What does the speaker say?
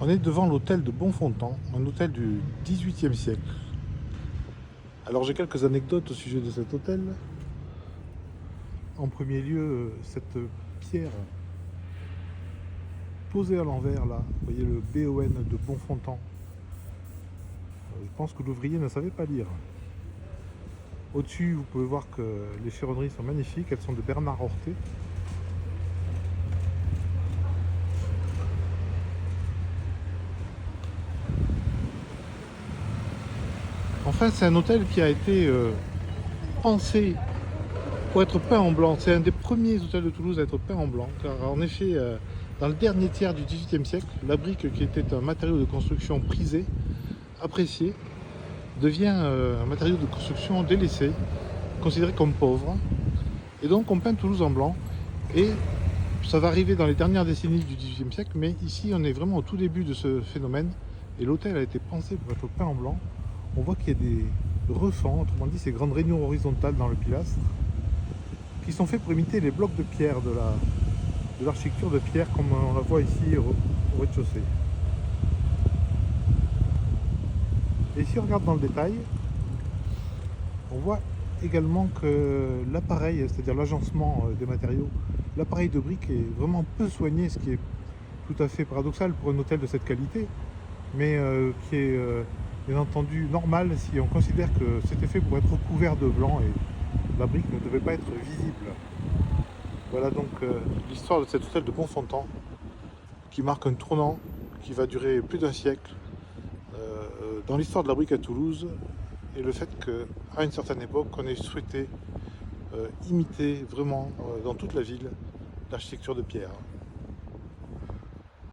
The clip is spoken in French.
On est devant l'hôtel de Bonfontan, un hôtel du XVIIIe siècle. Alors j'ai quelques anecdotes au sujet de cet hôtel. En premier lieu, cette pierre posée à l'envers là, vous voyez le BON de Bonfontan. Je pense que l'ouvrier ne savait pas lire. Au-dessus, vous pouvez voir que les ferronneries sont magnifiques, elles sont de Bernard Horté. En fait, c'est un hôtel qui a été pensé pour être peint en blanc. C'est un des premiers hôtels de Toulouse à être peint en blanc, car en effet, dans le dernier tiers du XVIIIe siècle, la brique, qui était un matériau de construction prisé, apprécié, devient un matériau de construction délaissé, considéré comme pauvre. Et donc on peint Toulouse en blanc. Et ça va arriver dans les dernières décennies du XVIIIe siècle, mais ici on est vraiment au tout début de ce phénomène. Et l'hôtel a été pensé pour être peint en blanc. On voit qu'il y a des refends, autrement dit ces grandes réunions horizontales dans le pilastre, qui sont faits pour imiter les blocs de pierre de l'architecture de pierre comme on la voit ici au rez-de-chaussée. Et si on regarde dans le détail, on voit également que l'appareil, c'est-à-dire l'agencement des matériaux, l'appareil de briques est vraiment peu soigné, ce qui est tout à fait paradoxal pour un hôtel de cette qualité, mais qui est bien entendu normal si on considère que c'était fait pour être recouvert de blanc et la brique ne devait pas être visible. Voilà donc l'histoire de cet hôtel de Bonfontan qui marque un tournant qui va durer plus d'un siècle dans l'histoire de la brique à Toulouse, et le fait qu'à une certaine époque on ait souhaité imiter vraiment dans toute la ville l'architecture de pierre.